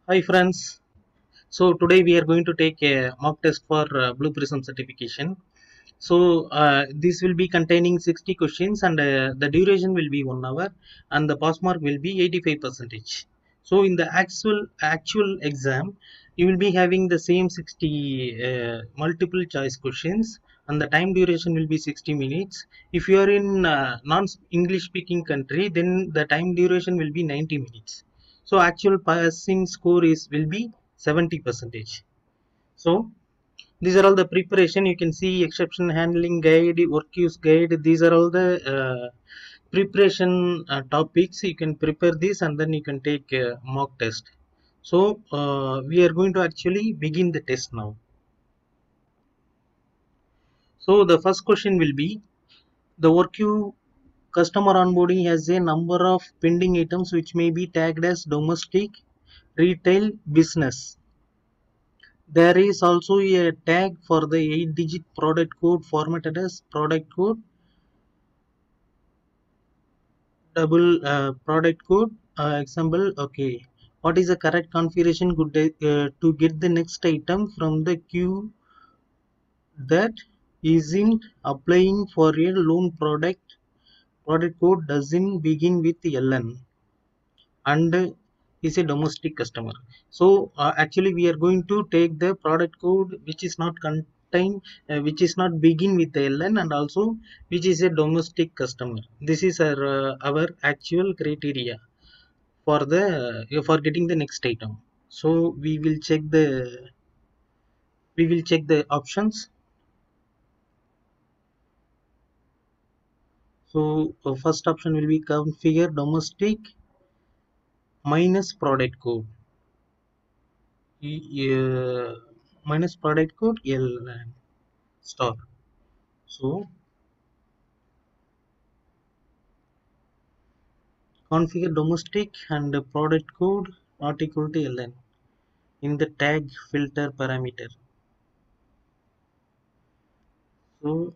Hi friends. So today we are going to take a mock test for Blue Prism certification. So this will be containing 60 questions and the duration will be 1 hour and the pass mark will be 85 percentage. So in the actual exam, you will be having the same 60 multiple choice questions and the time duration will be 60 minutes. If you are in non-English speaking country, then the time duration will be 90 minutes. So actual passing score is will be 70 percentage. So these are all the preparation. You can see exception handling guide, work use guide. These are all the preparation topics. You can prepare this and then you can take mock test. So we are going to actually begin the test now. So the first question will be the work you customer onboarding has a number of pending items which may be tagged as domestic, retail, business. There is also a tag for the 8-digit product code formatted as product code double product code example. Okay, what is the correct configuration good to get the next item from the queue that isn't applying for a loan product code doesn't begin with LN and is a domestic customer. So actually we are going to take the product code which is not contain which is not begin with the LN and also which is a domestic customer. This is our actual criteria for the for getting the next item. So we will check the options. So first option will be configure domestic minus product code. Minus product code LN star. So configure domestic and the product code not equal to LN in the tag filter parameter. So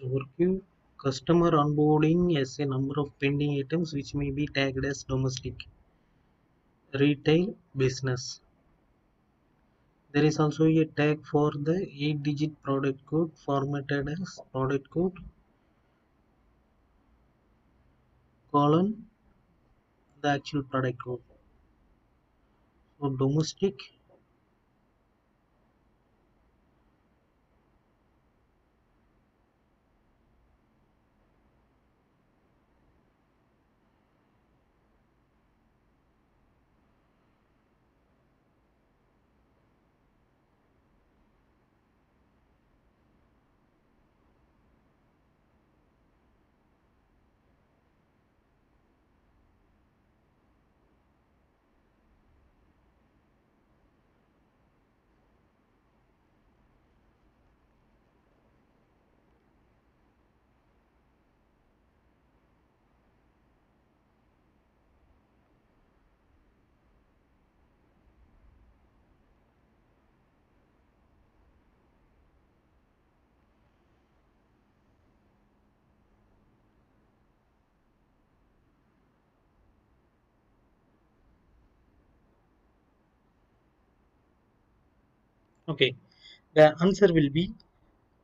overview customer onboarding as a number of pending items which may be tagged as domestic, retail, business. There is also a tag for the 8-digit product code formatted as product code colon the actual product code. So domestic. Okay, the answer will be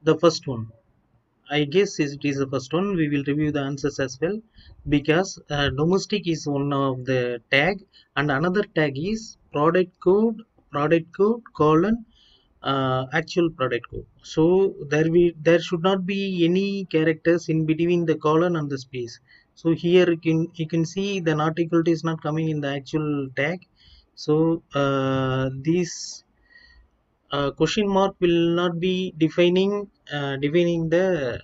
the first one. I guess it is the first one. We will review the answers as well because domestic is one of the tag and another tag is product code colon actual product code. So there should not be any characters in between the colon and the space. So here you can see the not equal to is not coming in the actual tag. So this question mark will not be defining the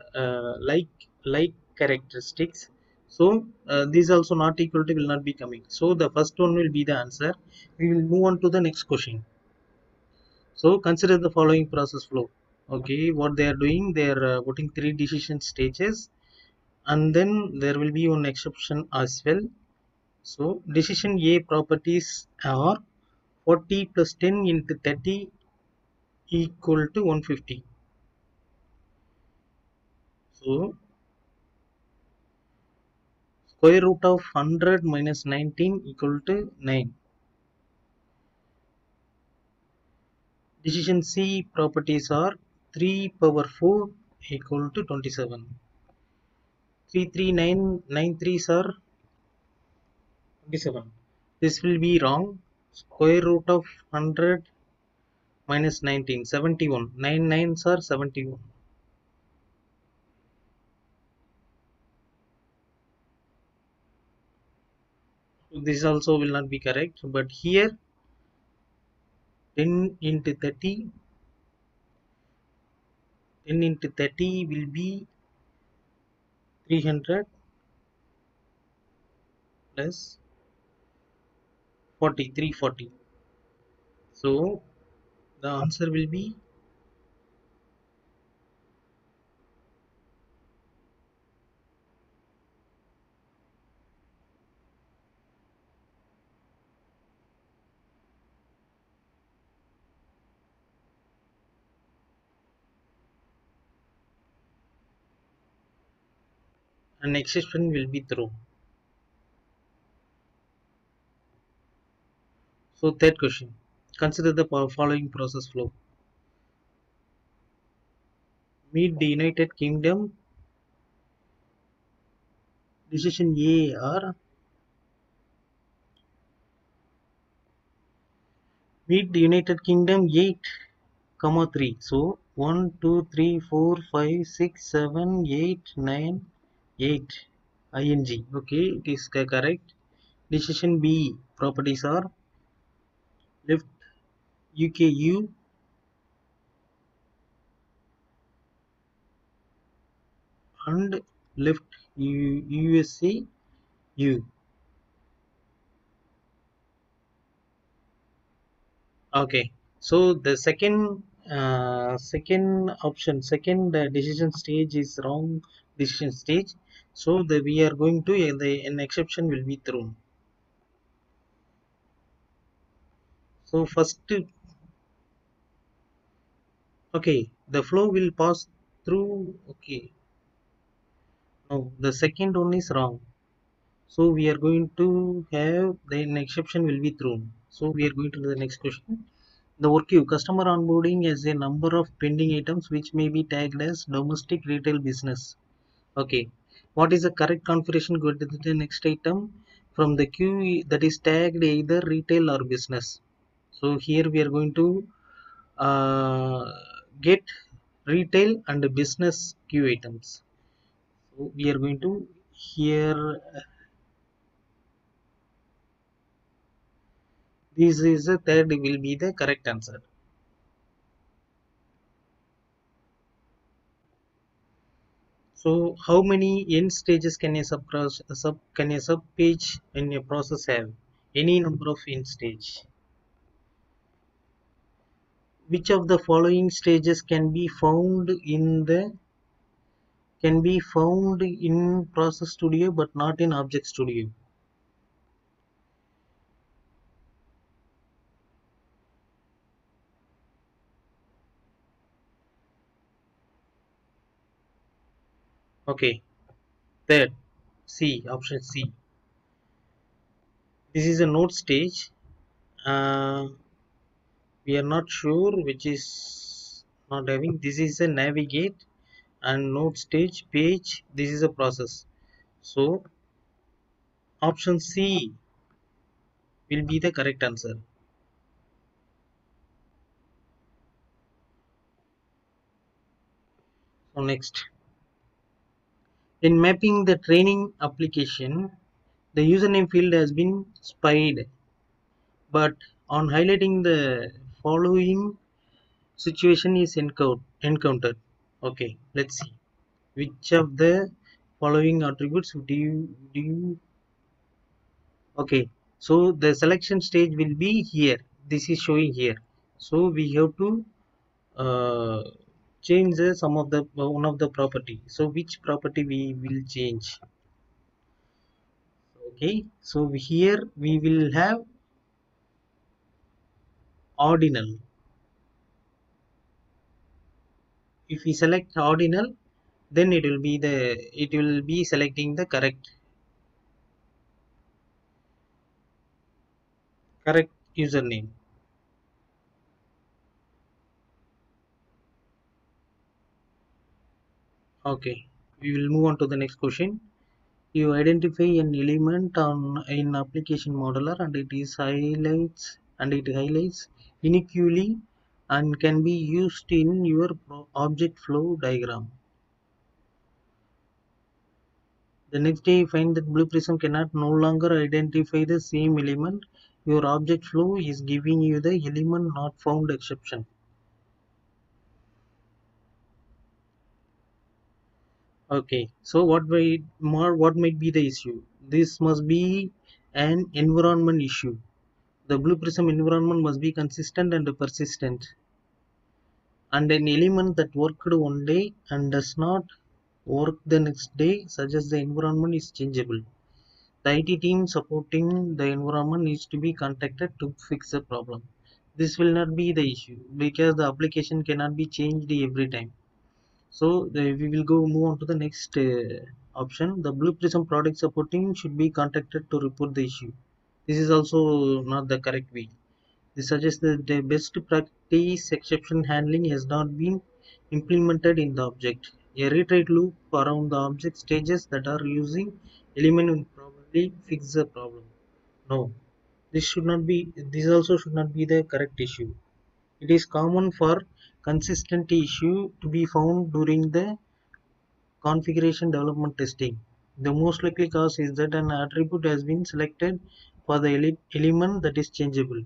like characteristics. So these also not equal to will not be coming. So the first one will be the answer. We will move on to the next question. So consider the following process flow. Okay, what they are doing, they are putting three decision stages, and then there will be one exception as well. So decision A properties are 40 plus 10 into 30 equal to 150. So square root of 100 minus 19 equal to 9. Decision C properties are 3 power 4 equal to 27. 33993 are 27. This will be wrong. Square root of 100 minus 19, 71. 9 nines are 71. This also will not be correct. But here 10 into 30, 10 into 30 will be 300 plus 40, 340. So the answer will be an exception will be thrown. So third question. Consider the following process flow. Meet the United Kingdom. Decision A or meet the United Kingdom 8, comma 3. So 1, 2, 3, 4, 5, 6, 7, 8, 9, 8. ing. Okay, it is correct. Decision B properties are left UKU and left USA U. Okay, so the second option, second decision stage is wrong decision stage. So we are going to an exception will be thrown. So first, okay, the flow will pass through. Okay, no, the second one is wrong. So we are going to have the an exception will be thrown. So we are going to the next question. The work queue customer onboarding is a number of pending items which may be tagged as domestic retail business. Okay, what is the correct configuration? Go to the next item from the queue that is tagged either retail or business. So here we are going to uh, get retail and business queue items. So we are going to here this is the third will be the correct answer. So how many end stages can a sub page in a process have? Any number of end stage. Which of the following stages can be found in Process Studio but not in Object Studio? Okay, third, C, option C. This is a node stage. Uh, we are not sure which is not having. This is a navigate and node stage page. This is a process. So option C will be the correct answer. So next, in mapping the training application, the username field has been spied, but on highlighting the following situation is encountered. Okay, let's see which of the following attributes do you. Okay, so the selection stage will be here. This is showing here. So we have to uh, change the some of the one of the property. So which property we will change? Okay, so here we will have ordinal. If we select ordinal, then it will be selecting the correct username. Okay, we will move on to the next question. You identify an element on in application modeler and it highlights uniquely and can be used in your object flow diagram. The next day you find that Blue Prism cannot no longer identify the same element. Your object flow is giving you the element not found exception. Okay, so what might be the issue? This must be an environment issue. The Blue Prism environment must be consistent and persistent. And an element that worked one day and does not work the next day suggests the environment is changeable. The IT team supporting the environment needs to be contacted to fix the problem. This will not be the issue because the application cannot be changed every time. So we will go move on to the next option. The Blue Prism product supporting should be contacted to report the issue. This is also not the correct way. This suggests that the best practice exception handling has not been implemented in the object. A retreat loop around the object stages that are using element will probably fix the problem. No, this also should not be the correct issue. It is common for consistency issue to be found during the configuration development testing. The most likely cause is that an attribute has been selected for the element that is changeable,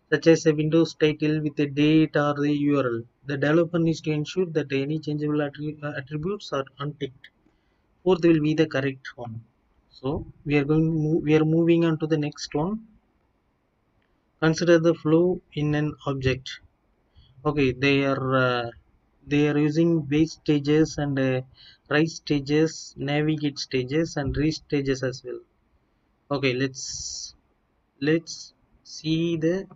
such as a Windows title with a date or the URL. The developer needs to ensure that any changeable attributes are unticked. Fourth will be the correct one. So we are moving on to the next one. Consider the flow in an object. Okay, they are using wait stages and write stages, navigate stages, and read stages as well. Okay, let's see the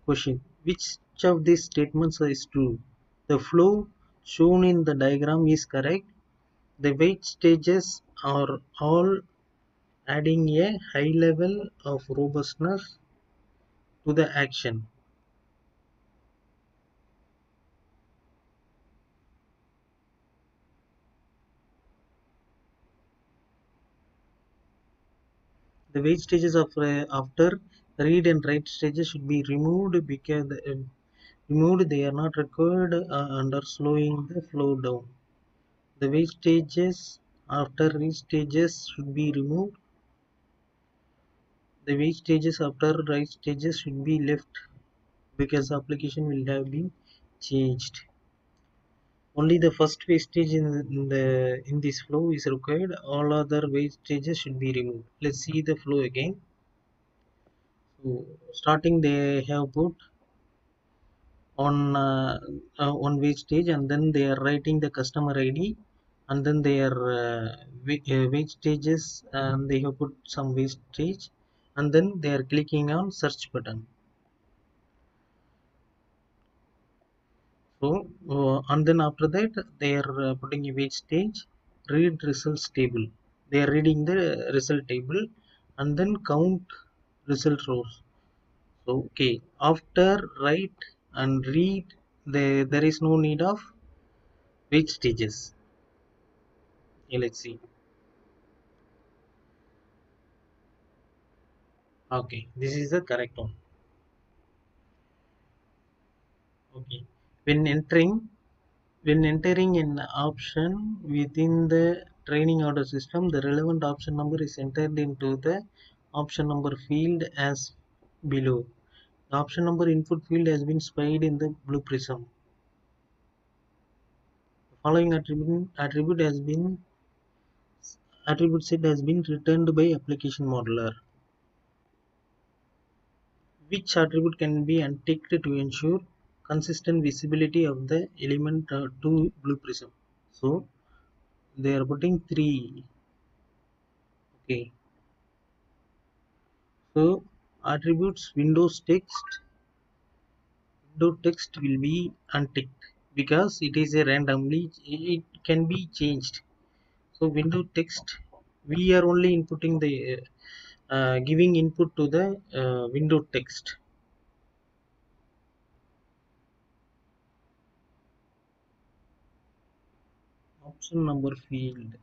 question. Which of these statements is true? The flow shown in the diagram is correct. The wait stages are all adding a high level of robustness to the action. The wait stages of after read and write stages should be removed because they are not required and are slowing the flow down. The wait stages after read stages should be removed. The wait stages after write stages should be left because the application will have been changed. Only the first wait stage in this flow is required. All other wait stages should be removed. Let's see the flow again. So starting they have put on wait stage and then they are writing the customer ID and then they are wait stages and they have put some wait stage and then they are clicking on search button. So and then after that they are putting a wait stage, read results table. They are reading the result table and then count result rows. So okay, after write and read, there is no need of wait stages. Yeah, let's see. Okay, this is the correct one. Okay, when entering When entering an option within the training order system, the relevant option number is entered into the option number field as below. The option number input field has been spied in the blue prism. The following attribute set has been returned by application modeler. Which attribute can be unticked to ensure consistent visibility of the element to blue prism? So they are putting three. Okay. So attributes window text will be unticked because it is a randomly it can be changed. So window text we are only inputting the giving input to the window text. Option number field.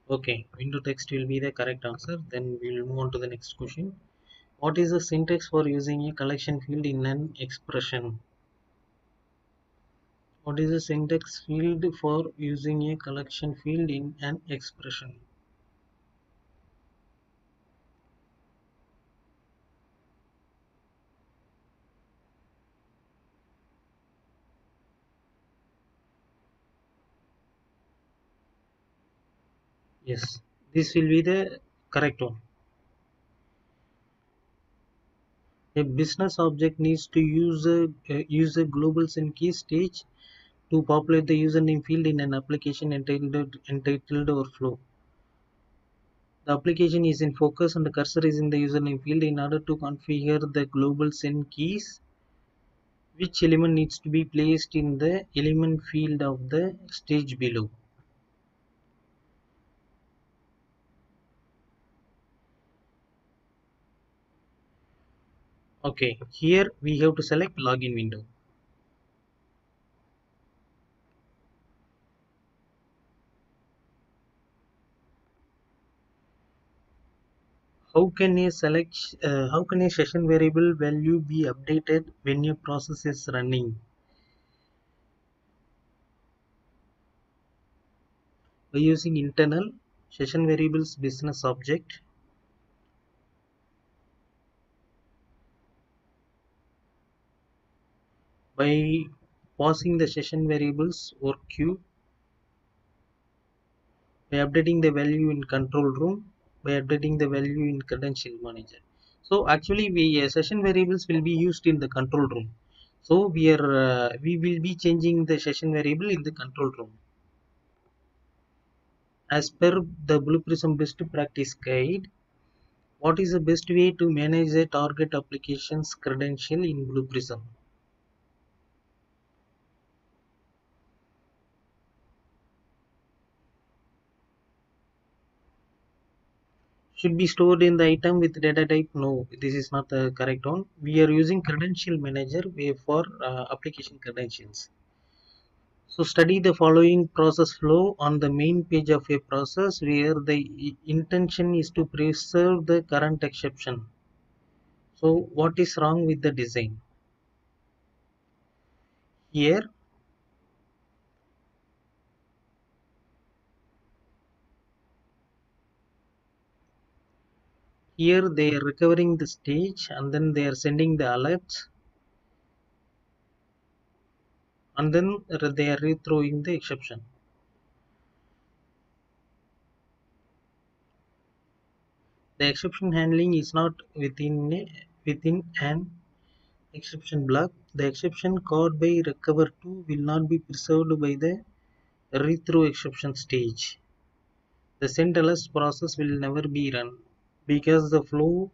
Okay, window text will be the correct answer. Then we will move on to the next question. What is the syntax for using a collection field in an expression? What is the syntax field for using a collection field in an expression? Yes, this will be the correct one. A business object needs to use a global SYN key stage to populate the username field in an application entitled Overflow. The application is in focus and the cursor is in the username field. In order to configure the global SYN keys, which element needs to be placed in the element field of the stage below? Okay, here we have to select login window. How can a session variable value be updated when a process is running? By using internal session variables business object, by passing the session variables or queue, by updating the value in control room, by updating the value in credential manager. So actually we session variables will be used in the control room. So we will be changing the session variable in the control room. As per the Blue Prism best practice guide, what is the best way to manage a target application's credential in Blue Prism? Should be stored in the item with data type? No, this is not the correct one. We are using credential manager way for application credentials. So study the following process flow on the main page of a process where the intention is to preserve the current exception. So what is wrong with the design? Here, here they are recovering the stage and then they are sending the alerts and then they are rethrowing the exception. The exception handling is not within an exception block. The exception caught by recover 2 will not be preserved by the rethrow exception stage. The send alerts process will never be run because the flow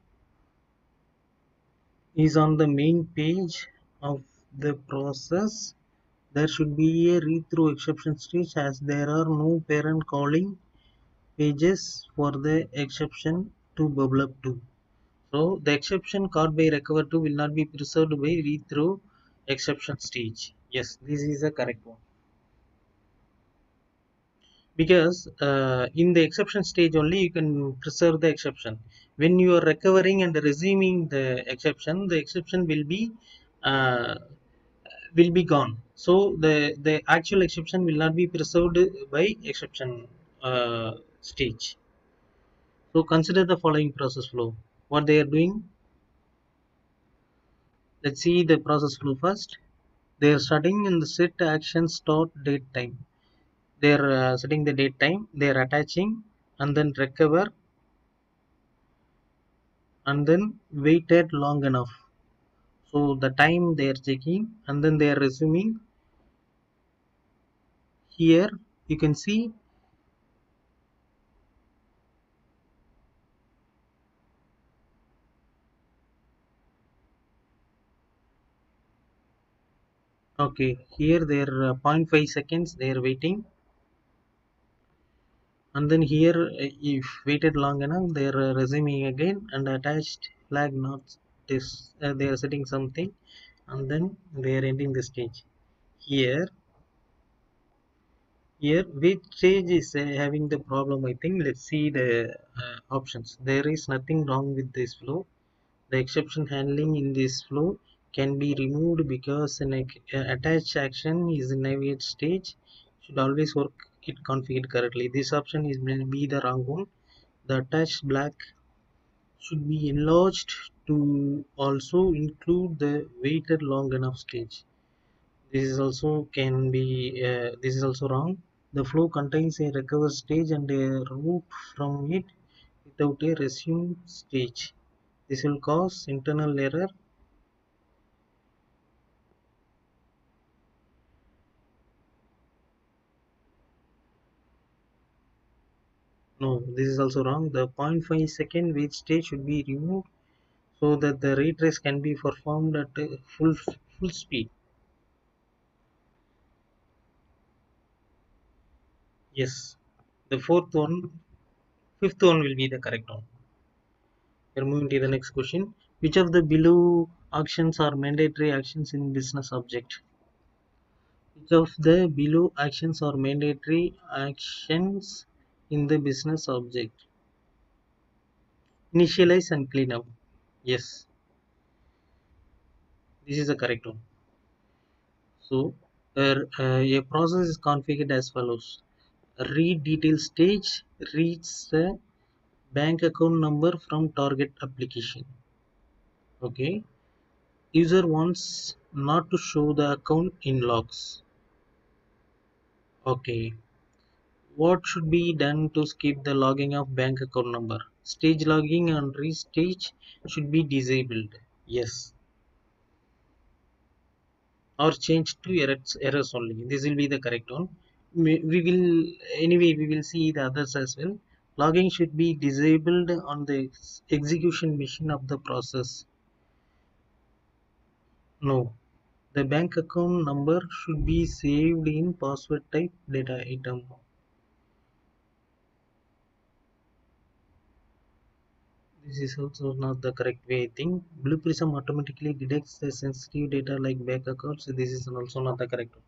is on the main page of the process. There should be a rethrow exception stage as there are no parent calling pages for the exception to bubble up to. So the exception caught by recover to will not be preserved by read through exception stage. Yes, this is the correct one. because in the exception stage only you can preserve the exception. When you are recovering and resuming the exception uh, will be gone. So the actual exception will not be preserved by exception stage. So consider the following process flow. What they are doing? Let's see the process flow first. They are starting in the set action start date time. They are setting the date time. They are attaching and then recover and then waited long enough. So the time they are checking and then they are resuming. Here you can see, okay, here they are zero point 0.5 seconds they are waiting, and then here if waited long enough they are resuming again and attached flag not this they are setting something and then they are ending the stage. Here here which stage is having the problem? I think let's see the options. There is nothing wrong with this flow. The exception handling in this flow can be removed because an attached action is in navigate stage should always work it configured correctly. This option is will be the wrong one. The attached black should be enlarged to also include the waited long enough stage. This is also can be this is also wrong. The flow contains a recover stage and a route from it without a resume stage. This will cause internal error. No, this is also wrong. The 0.5 second wait stage should be removed so that the retrace can be performed at full speed. Yes. The fifth one will be the correct one. We're moving to the next question. Which of the below actions are mandatory actions in business object? Which of the below actions are mandatory actions in the business object? Initialize and clean up. Yes, this is the correct one. So, a process is configured as follows. Read detail stage reads the bank account number from target application. Okay. User wants not to show the account in logs. Okay. What should be done to skip the logging of bank account number? Stage logging and restage should be disabled. Yes. Or change to errors only. This will be the correct one. We will anyway we will see the others as well. Logging should be disabled on the execution machine of the process. No. The bank account number should be saved in password type data item. This is also not the correct way, I think. Blue Prism automatically detects the sensitive data like bank accounts. This is also not the correct one.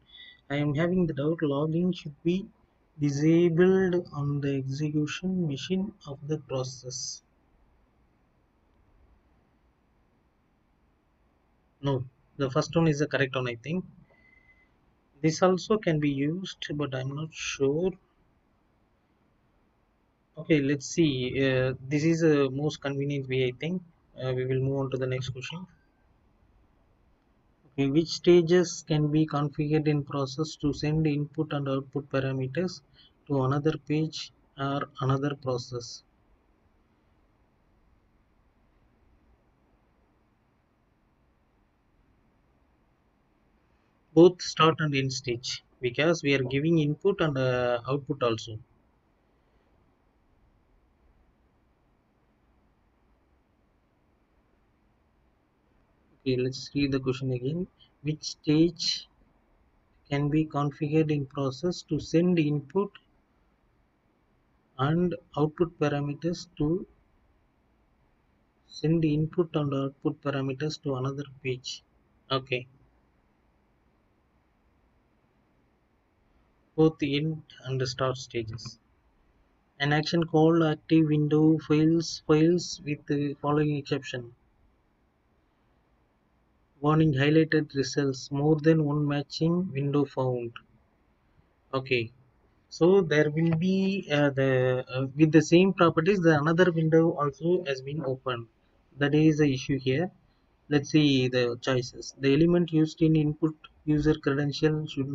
I am having the doubt logging should be disabled on the execution machine of the process. No, the first one is the correct one, I think. This also can be used, but I'm not sure. Okay, let's see. This is the most convenient way, I think. We will move on to the next question. Okay, which stages can be configured in process to send input and output parameters to another page or another process? Both start and end stage because we are giving input and output also. Okay, let's read the question again. Which stage can be configured in process to send input and output parameters to send input and output parameters to another page? Okay. both end and start stages. An action called active window fails with the following exception. Warning highlighted results more than one matching window found. Okay, so there will be the with the same properties, the another window also has been opened. That is the issue here. Let's see the choices. The element used in input user credential could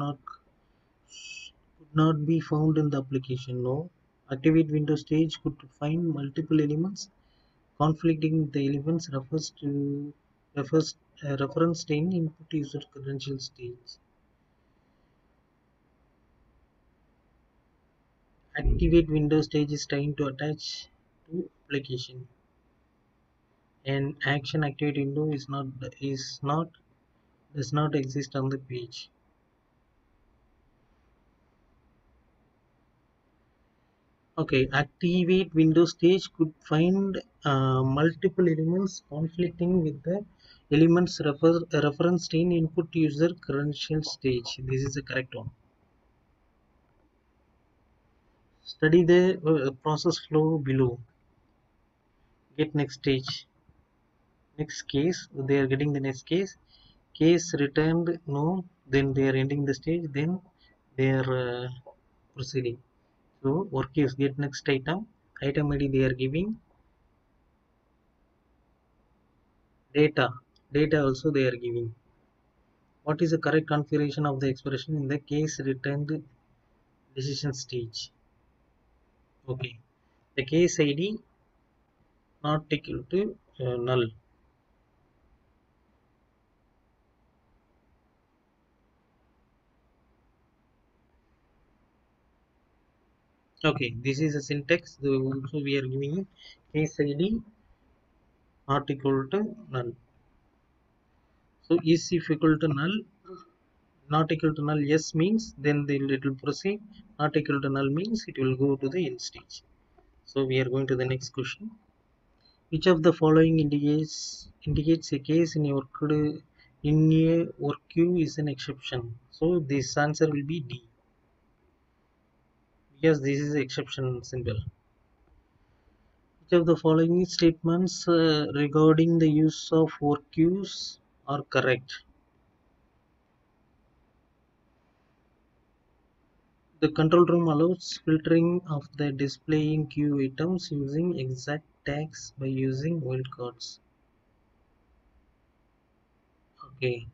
not be found in the application. No. Activate window stage could find multiple elements. Conflicting with the elements refers reference in input user credential stage. Activate window stage is trying to attach to application. An action activate window is not does not exist on the page. Okay, activate window stage could find multiple elements conflicting with the elements referenced in input user credential stage. This is the correct one. Study the process flow below. Get next stage. Next case. They are getting the next case. Case returned no. Then they are ending the stage. Then they are proceeding. So work is get next item. Item ID they are giving. Data. Data also they are giving. What is the correct configuration of the expression in the case returned decision stage? Okay. The case ID not equal to null. Okay. This is a syntax. So we are giving case ID not equal to null. So is if equal to null, not equal to null, yes means then it will proceed. Not equal to null means it will go to the end stage. So we are going to the next question. Which of the following indicates a case in a work queue is an exception? So this answer will be D. Yes, this is exception symbol. Which of the following statements regarding the use of work queues are correct? The control room allows filtering of the displaying queue items using exact tags by using wildcards. Okay,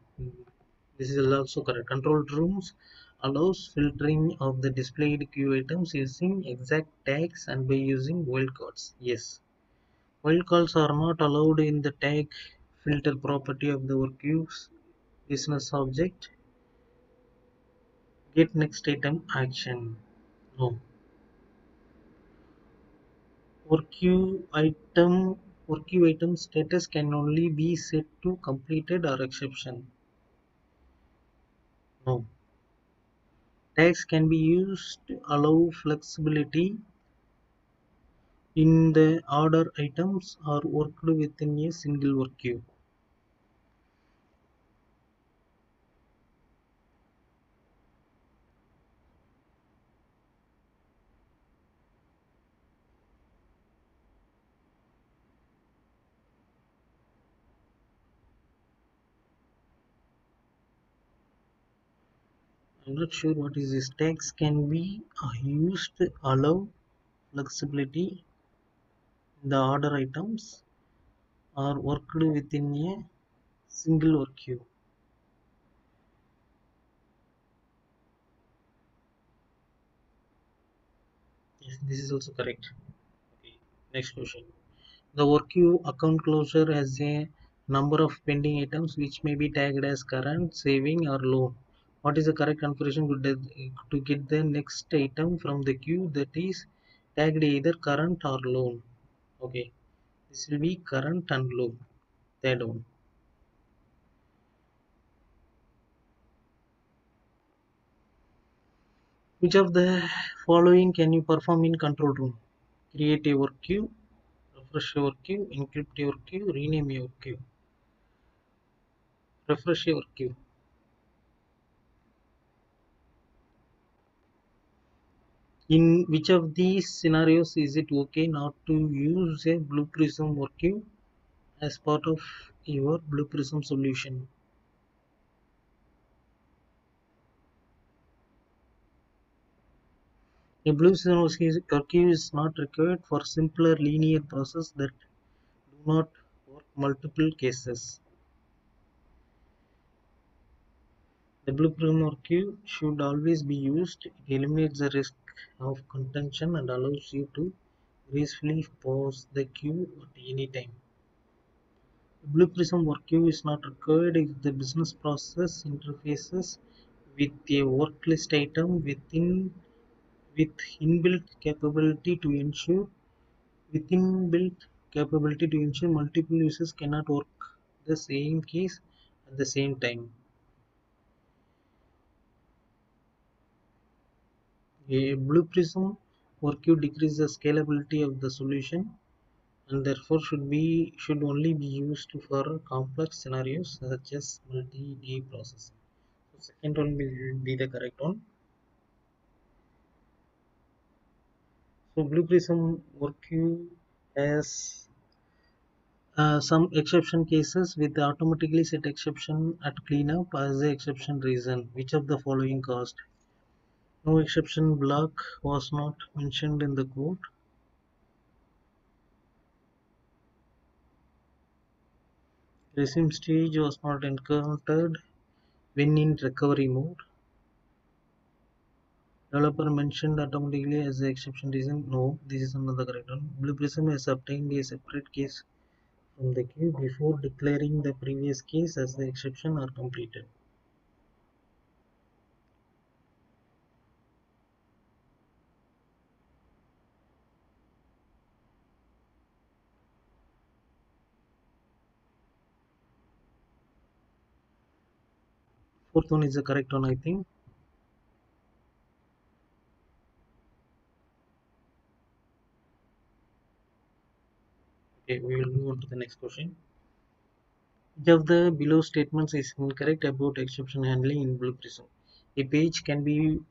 this is also correct. Control rooms allows filtering of the displayed queue items using exact tags and by using wildcards. Yes, wildcards are not allowed in the tag filter property of the work queues business object. Get next item action. No. For queue item status can only be set to completed or exception. No. Tags can be used to allow flexibility in the order items are worked within a single work queue. I'm not sure what is this. Tags can be used to allow flexibility in the order items are worked within a single work queue. Yes, this is also correct. Okay. Next question. The work queue account closure has a number of pending items which may be tagged as current, saving, or loan. What is the correct configuration to get the next item from the queue that is tagged either current or loan? Okay, this will be current and loan. Third one. Which of the following can you perform in control room? Create a work queue, refresh your queue, encrypt your queue, rename your queue. Refresh your queue. In which of these scenarios is it okay not to use a blue prism working as part of your blue prism solution? A blue prism working is not required for simpler linear process that do not work multiple cases. The blue prism working should always be used. It eliminates the risk of contention and allows you to gracefully pause the queue at any time. Blue Prism workqueue is not required if the business process interfaces with a worklist item with inbuilt capability to ensure multiple users cannot work the same case at the same time. A Blue Prism workqueue decreases the scalability of the solution and therefore should only be used for complex scenarios such as multi-day processing. So second one will be the correct one. So Blue Prism workqueue has some exception cases with automatically set exception at cleanup as the exception reason. Which of the following caused? No exception block was not mentioned in the code. Resume stage was not encountered when in recovery mode. Developer mentioned automatically as the exception reason. No, this is another correct one. Blue Prism has obtained a separate case from the queue before declaring the previous case as the exception are completed. Fourth one is the correct one, I think. Okay, we will move on to the next question. Which of the below statements is incorrect about exception handling in Blue Prism? A page can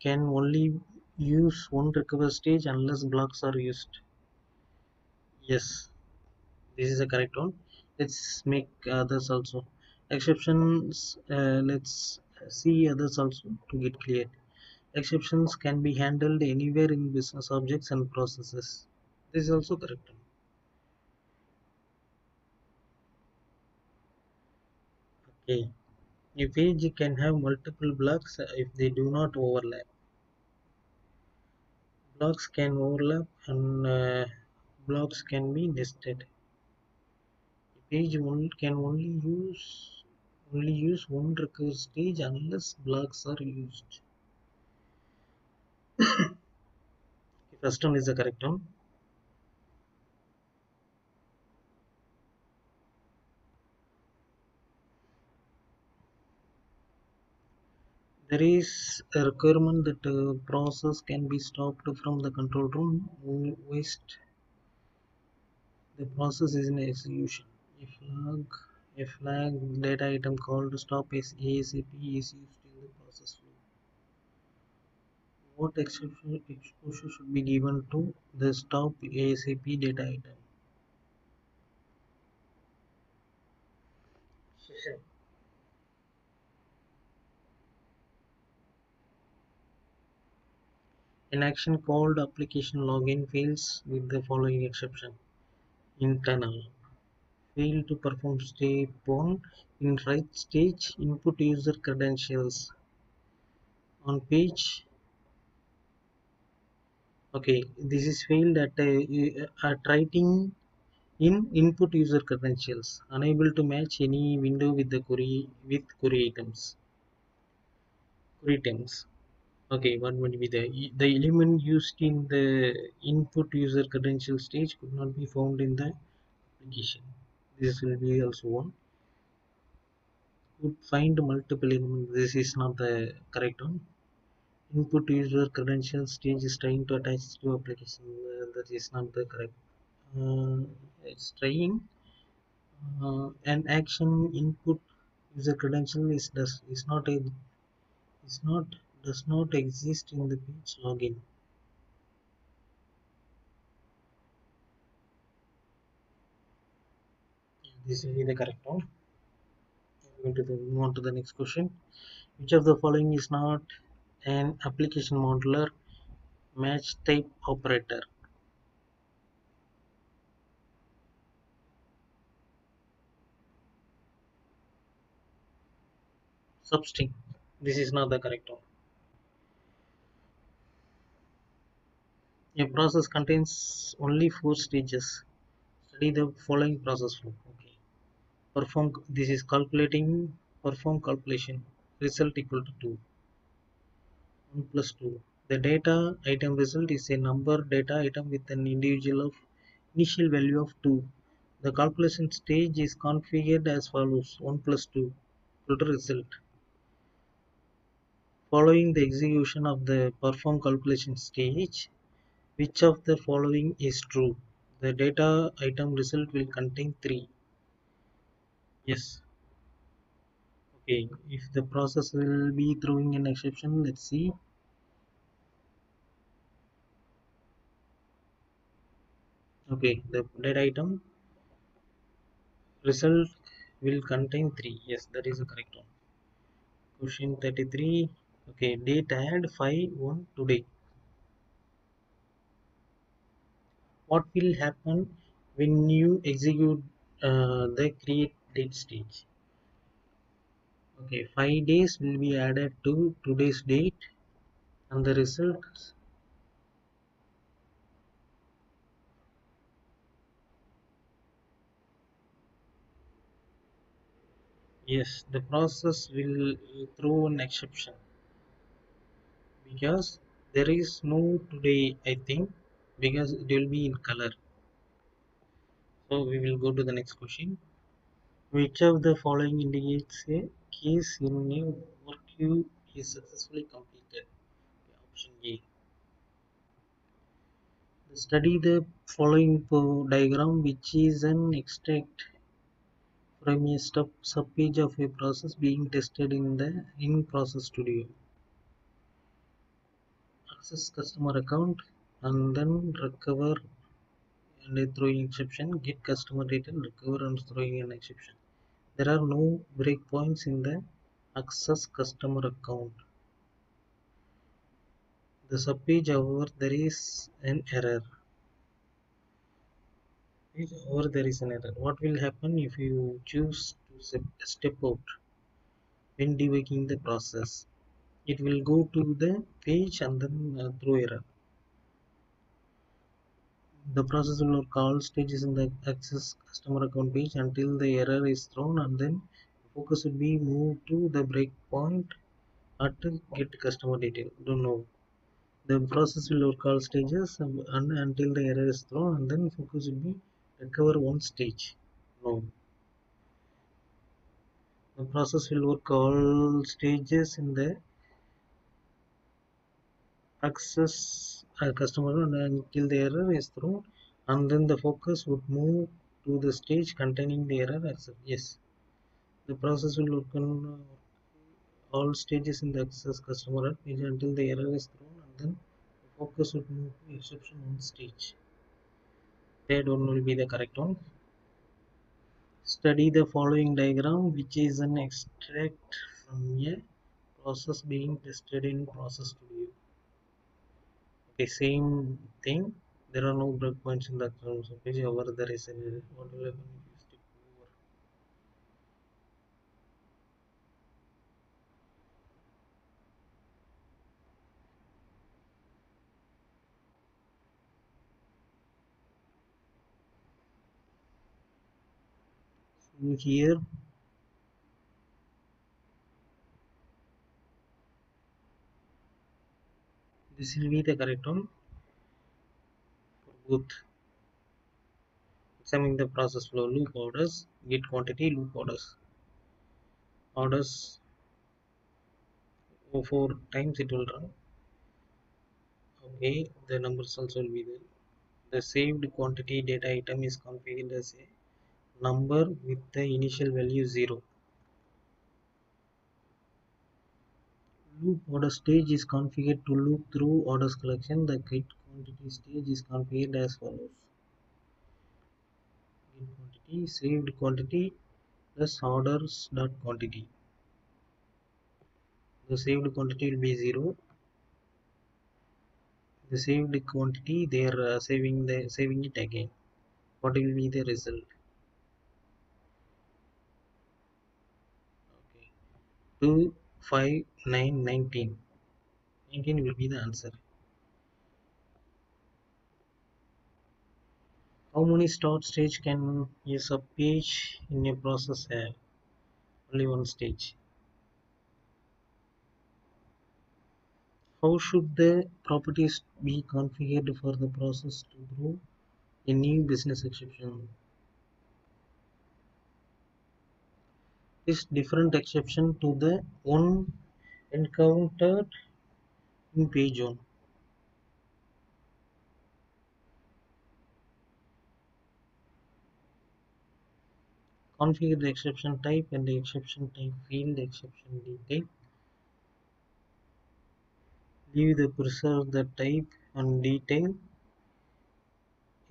only use one recover stage unless blocks are used. Yes, this is the correct one. Let's make others also. Exceptions, let's see others also to get clear. Exceptions can be handled anywhere in business objects and processes. This is also correct. Okay. A page can have multiple blocks if they do not overlap. Blocks can overlap and blocks can be nested. A page can only use one recursive stage unless blocks are used. The first one is the correct one. There is a requirement that a process can be stopped from the control room whilst the process is in execution. A flag data item called stop is ASAP is used in the process flow. What exposure should be given to the stop ASAP data item? Sure. An action called application login fails with the following exception. Internal. Fail to perform step 1 in right stage input user credentials. On page, okay, this is failed at writing in input user credentials, unable to match any window with the query items. Query items. Okay, what would be the element used in the input user credential stage could not be found in the application. This will be also one. Could find multiple elements. This is not the correct one. Input user credential stage is trying to attach to application. That is not the correct. It's trying an action input user credential is not a is not does not exist in the page login. This will be the correct one. We're going to move on to the next question. Which of the following is not an application modeler match type operator? Substring. This is not the correct one. A process contains only four stages. Study the following process flow. Okay. Perform. This is calculating. Perform calculation. Result equal to 2. 1 plus 2. The data item result is a number data item with an individual of initial value of 2. The calculation stage is configured as follows: 1 plus 2 equal to result. Following the execution of the perform calculation stage, which of the following is true? The data item result will contain 3. Yes. Okay. If the process will be throwing an exception, let's see. Okay. The data item result will contain 3. Yes, that is the correct one. Question 33. Okay. Date add 5 1 today. What will happen when you execute the create date stage? Okay, 5 days will be added to today's date, and the result, yes, the process will throw an exception because there is no today, I think, because it will be in color. So we will go to the next question. Which of the following indicates a case in a work queue is successfully completed? Option A. Study the following diagram, which is an extract from a subpage of a process being tested in the in process studio. Access customer account and then recover and a throwing exception. Get customer data, recover and throwing an exception. There are no breakpoints in the access customer account. The subpage, however, there is an error. Or there is an error. What will happen if you choose to step out when debugging the process? It will go to the page and then throw error. The process will work all stages in the access customer account page until the error is thrown, and then focus will be moved to the breakpoint at get customer detail. Don't know. The process will work all stages and until the error is thrown, and then focus will be recover one stage. No. The process will work all stages in the access customer until the error is thrown, and then the focus would move to the stage containing the error accept. Yes, the process will work on all stages in the access customer page until the error is thrown, and then the focus would move to exception one stage. Third one will be the correct one. Study the following diagram, which is an extract from a process being tested in process studio. Okay, same thing. There are no breakpoints in the terms of page. However, there is an error. What will happen if you step over? So here, this will be the correct one for both. Examining the process flow, loop orders, get quantity, loop orders. Orders 4 times it will run. Okay, the numbers also will be there. The saved quantity data item is configured as a number with the initial value 0. Loop order stage is configured to loop through orders collection. The get quantity stage is configured as follows. quantity, saved quantity plus orders dot quantity. The saved quantity will be 0. The saved quantity they are saving it again. What will be the result? Okay. 2, 5, 9, 19. 19 will be the answer. How many start stage can a subpage in a process have? Only one stage. How should the properties be configured for the process to grow a new business exception? Is different exception to the one encountered in page 1. Configure the exception type and the exception type field exception detail. Leave the preserve the type and detail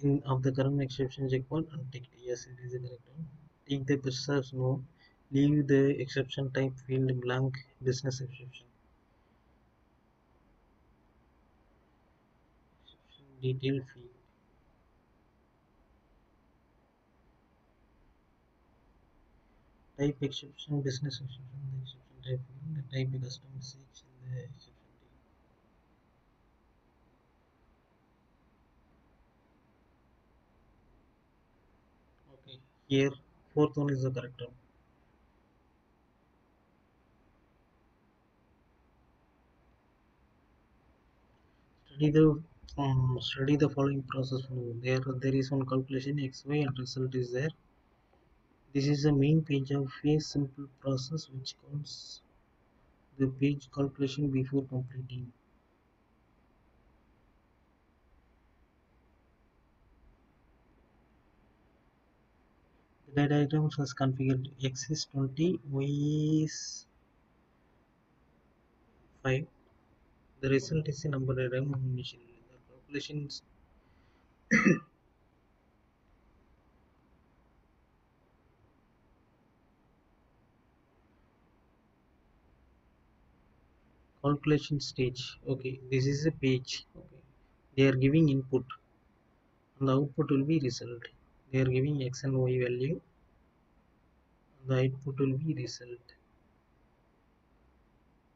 in of the current exception checkpoint and take yes, it is the correct one. Take the preserve no. Leave the exception type field blank business exception. Exception detail field. Type exception business exception the exception type field. The type custom message in the exception type. Okay. Here fourth one is the correct one. Study the study the following process flow. There is one calculation x y and result is there. This is the main page of a simple process which counts the page calculation before completing. The data items was configured x is 20, y is 5. The result is a number item initially. The calculation stage. Okay, this is a page. Okay, they are giving input and the output will be result. They are giving x and y value. The output will be result.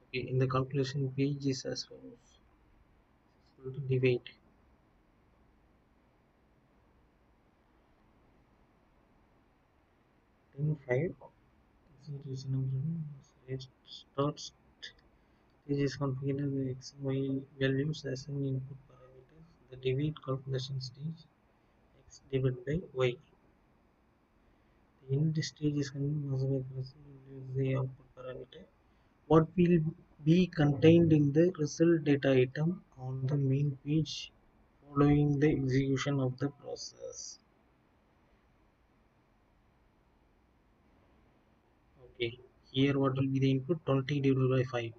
Okay, in the calculation page is as follows. Divide 10 5. It is number it starts this is configured the x and y values as an input parameters. The divide calculation stage x divided by y. The end stage is configured as the output parameter. What will be contained in the result data item on the main page following the execution of the process? Okay, here what will be the input? 20 divided by 5.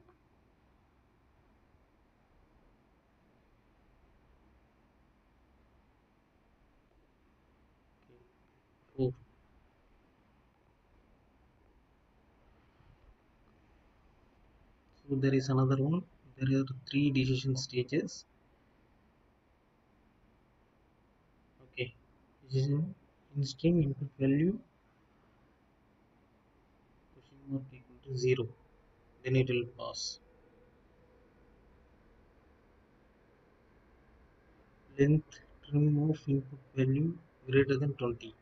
Okay, 4. So there is another one. There are 3 decision stages. Okay, decision in string input value question mark equal to 0. Then it will pass. Length trim of input value greater than 20.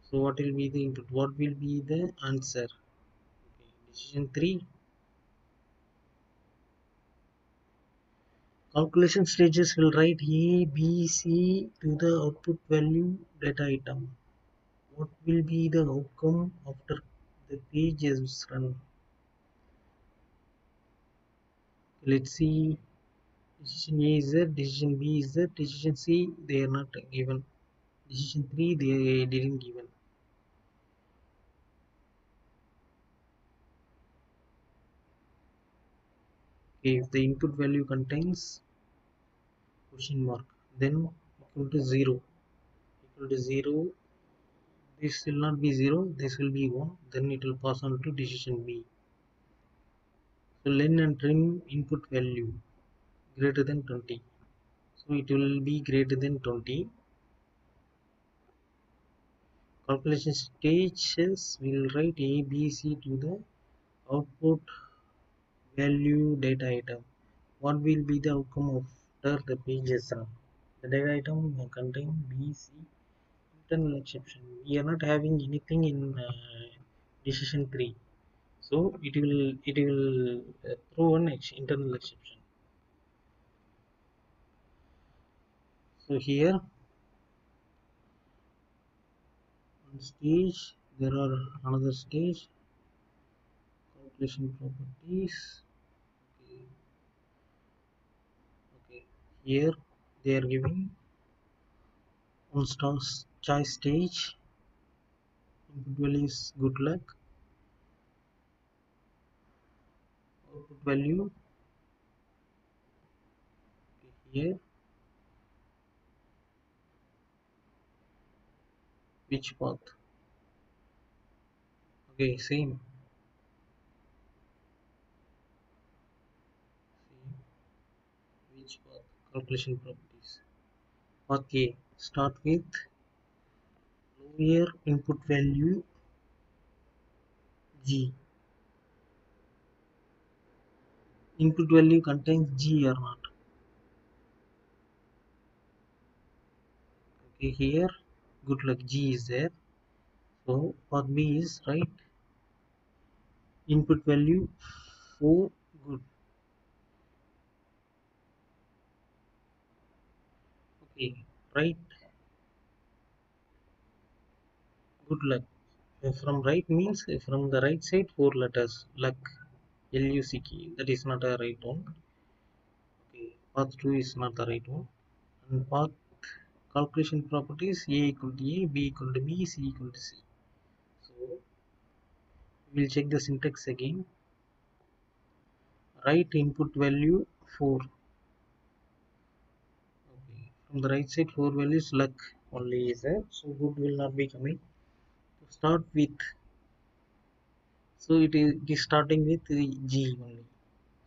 So what will be the input? What will be the answer? Okay, decision 3. Calculation stages will write A, B, C to the output value data item. What will be the outcome after the page is run? Let's see. Decision A is there, decision B is there, decision C they are not given. Decision 3 they didn't given. Okay, if the input value contains question mark then equal to 0 equal to 0 This will not be 0, this will be 1, then it will pass on to decision B. So len and trim input value greater than 20. So it will be greater than 20. Calculation stages will write A, B, C to the output value data item. What will be the outcome after the page is run? The data item may contain B, C, internal exception. We are not having anything in decision 3. So it will throw an internal exception. So here on stage there are another stage calculation properties. Okay, okay. Here they are giving on choice stage input value is good luck, output value here which path, okay, same which path calculation properties. Path A start with lower input value G. Input value contains G or not? Okay, here good luck G is there. So path B is right. Input value 4 good. Okay, right good luck. From right means from the right side 4 letters luck LUCK. That is not a right one. Okay, path 2 is not the right one. And path calculation properties A equal to A, B equal to B, C equal to C. So we will check the syntax again. Write input value 4. Okay, from the right side 4 values luck only is there. So good will not be coming. To start with, so it is starting with the G only.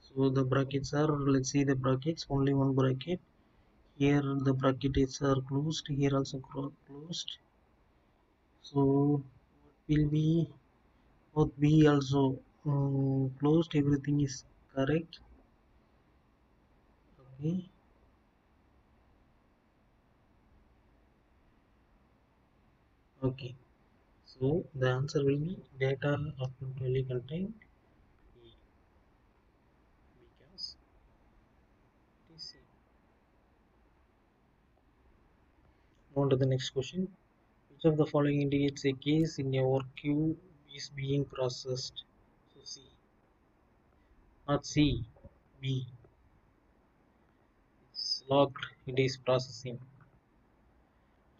So the brackets are, let's see the brackets, only one bracket. Here the brackets are closed, here also closed. So what will be both B also closed, everything is correct. Okay, okay. So the answer will be data output value contain E because it is C. On to the next question. Which of the following indicates a case in a work queue is being processed? So C, not C, B. It's logged, it is processing.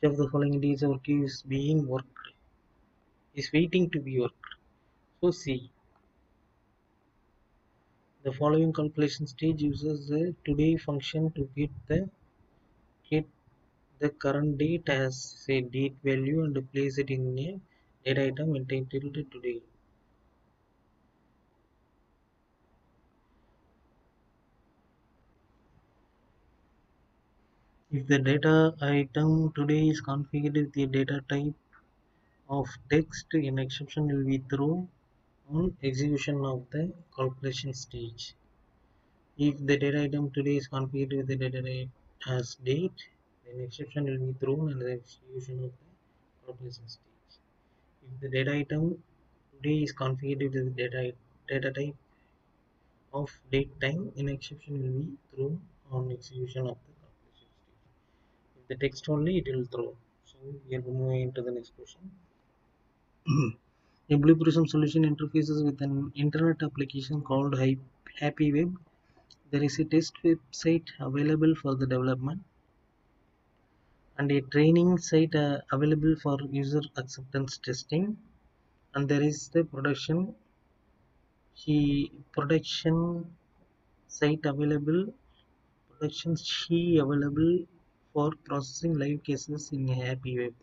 Which of the following indicates a work queue is being worked, is waiting to be worked? So C. The following calculation stage uses the today function to get the current date as say date value and place it in a data item entitled today. If the data item today is configured with the data type of text, an exception will be thrown on execution of the calculation stage. If the data item today is configured with the data type as date, then exception will be thrown on the execution of the calculation stage. If the data item today is configured with the data type of date time, an exception will be thrown on execution of the calculation stage. If the text only, it will throw. So we are moving into the next question. A Blue Prism solution interfaces with an internet application called Happy Web. There is a test website available for the development and a training site available for user acceptance testing. And there is the production site available, production available for processing live cases in a Happy Web.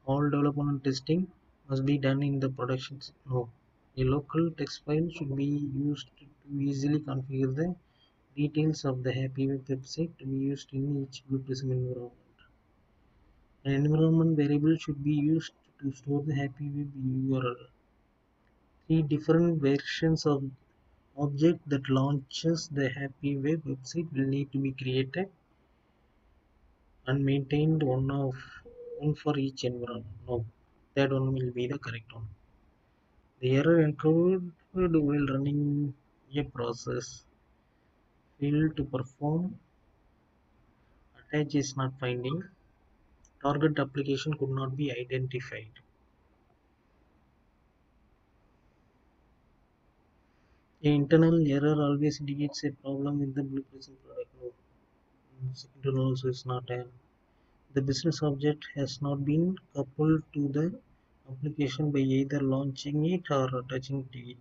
All development testing must be done in the production. No. A local text file should be used to easily configure the details of the Happy Web website to be used in each Blue Prism environment. An environment variable should be used to store the Happy Web URL. Three different versions of object that launches the Happy Web website will need to be created and maintained one for each environment. No, that one will be the correct one. The error encoded while running a process failed to perform, attach is not finding, target application could not be identified. An internal error always indicates a problem with the Blue Prism product. No, second one also is not an. The business object has not been coupled to the application by either launching it or attaching to it.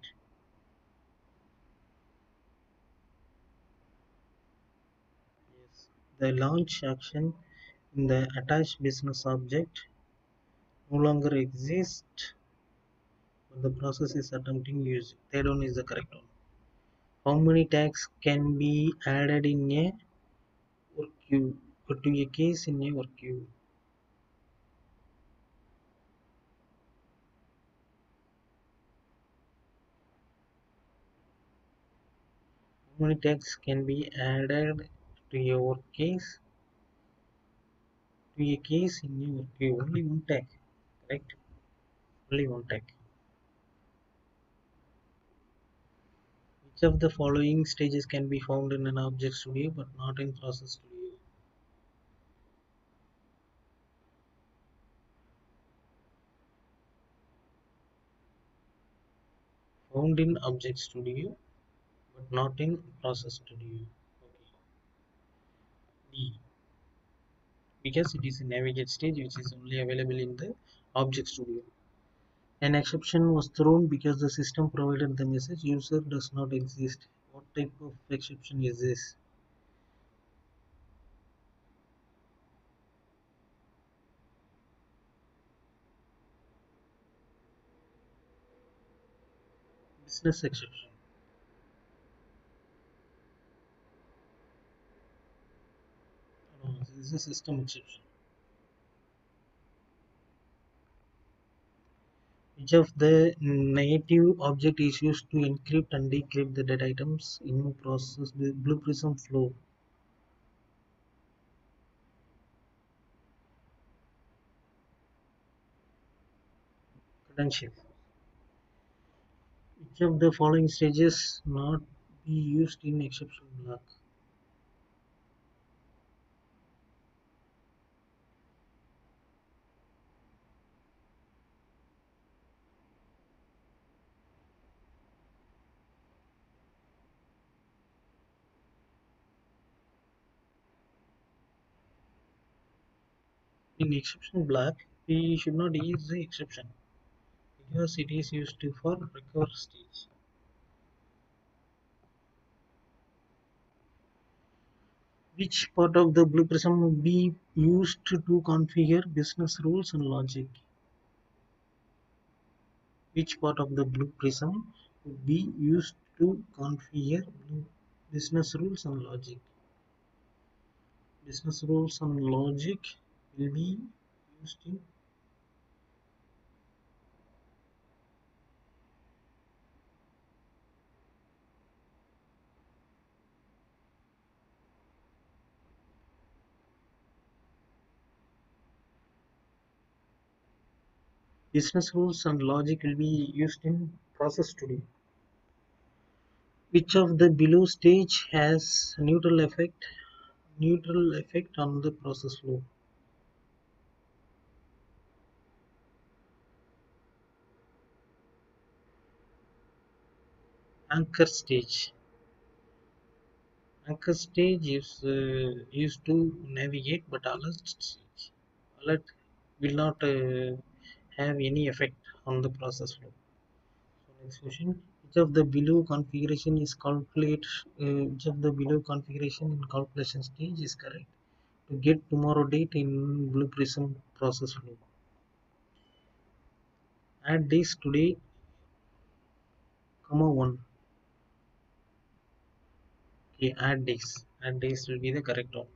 Yes. The launch action in the attached business object no longer exists when the process is attempting use. Third one is the correct one. How many tags can be added in a work queue to a case in a work queue? How many tags can be added to a work case to a case in a work queue? Only one tag, correct? Only one tag. Which of the following stages can be found in an object studio but not in process studio? Found in object studio but not in process studio. Okay. D. Because it is a navigate stage which is only available in the object studio. An exception was thrown because the system provided the message user does not exist. What type of exception is this? Business exception. No, this is a system exception. Which of the native object is used to encrypt and decrypt the data items in process the Blue Prism flow? Credential. Which of the following stages not be used in exception block? In exception block, we should not use the exception because it is used for recover stage. Which part of the Blue Prism would be used to configure business rules and logic? Which part of the Blue Prism would be used to configure business rules and logic? Business rules and logic will be used in business rules and logic will be used in process studio. Which of the below stage has neutral effect on the process flow? Anchor stage. Anchor stage is used to navigate, but alert will not have any effect on the process flow. So next question: Which of the below configuration is calculate? Which of the below configuration in calculation stage is correct to get tomorrow date in Blue Prism process flow? Add days today, comma 1. Okay, add days. Add days will be the correct one.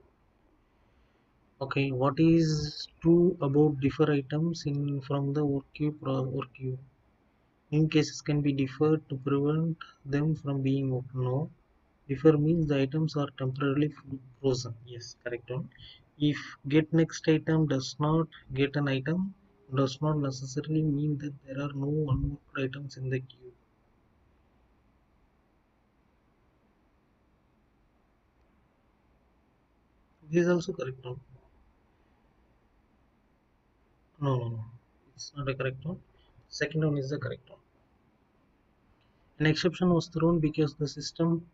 Okay, what is true about differ items in from the work queue work queue? In cases can be deferred to prevent them from being open. No. Defer means the items are temporarily frozen. Yes, correct one. If get next item does not get an item, does not necessarily mean that there are no unworked items in the queue. This is also correct one. No, no, no. It's not a correct one. Second one is the correct one. An exception was thrown because the system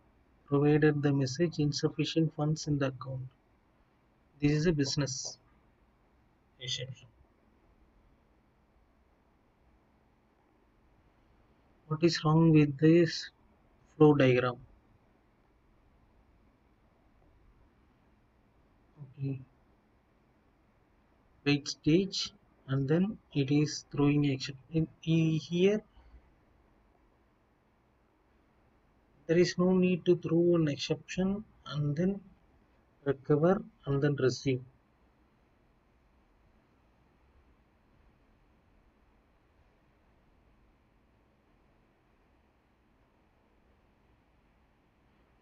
provided the message insufficient funds in the account. This is a business exception. What is wrong with this flow diagram? Okay, wait stage, and then it is throwing action. Here, there is no need to throw an exception and then recover and then receive.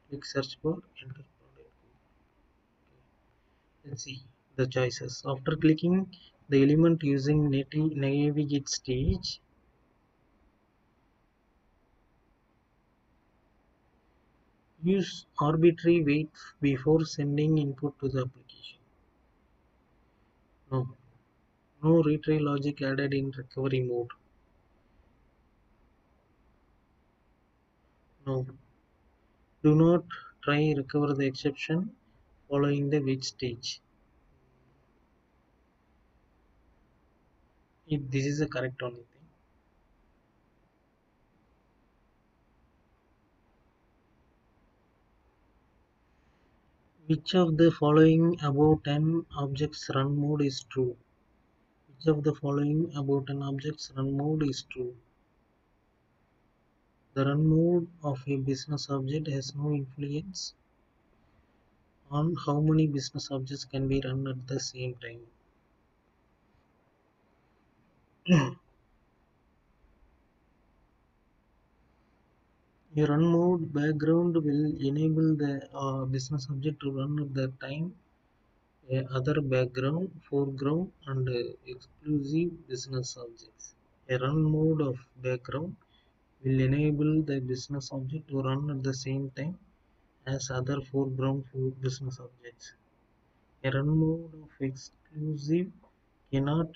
Click search for enter product. Let's see the choices. After clicking the element using navigate stage, use arbitrary wait before sending input to the application. No, no retry logic added in recovery mode. No, do not try recover the exception following the wait stage. This is the correct only thing. Which of the following about an object's run mode is true? Which of the following about an object's run mode is true? The run mode of a business object has no influence on how many business objects can be run at the same time. A run mode background will enable the business object to run at the time other background, foreground, and exclusive business objects. A run mode of background will enable the business object to run at the same time as other foreground business objects. A run mode of exclusive cannot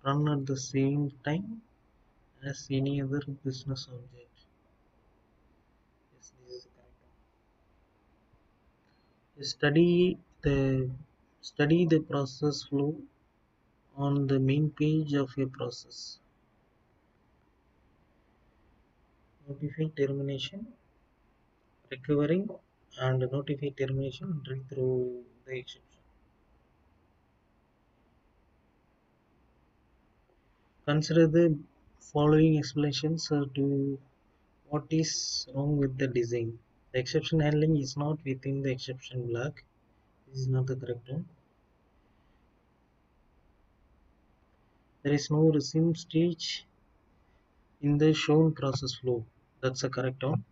run at the same time as any other business object. Yes, this is correct. The study the process flow on the main page of a process. Notify termination, recovering, and notify termination and read through the exception. Consider the following explanations to what is wrong with the design. The exception handling is not within the exception block. This is not the correct one. There is no resume stage in the shown process flow. That's the correct one.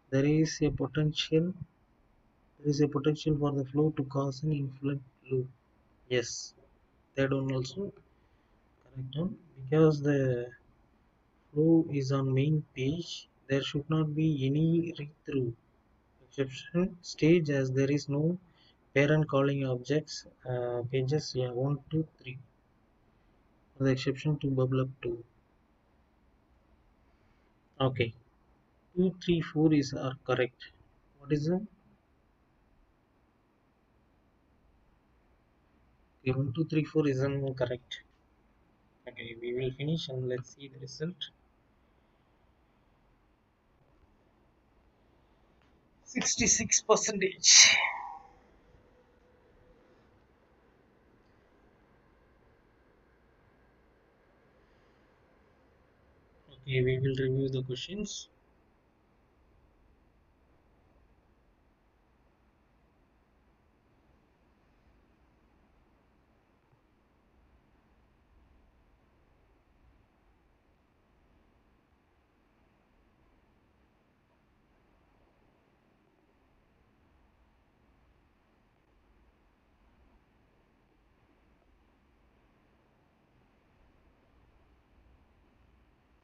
There is a potential. There is a potential for the flow to cause an infinite loop. Yes, that one also correct one, because the flow is on main page. There should not be any read through exception stage as there is no parent calling objects pages, yeah, 1 2 3 for the exception to bubble up to. Okay, 2 3 4 is are correct. What is the okay, 1 2 3 4 isn't correct. Okay, we will finish and let's see the result. 66 percentage. Okay, we will review the questions.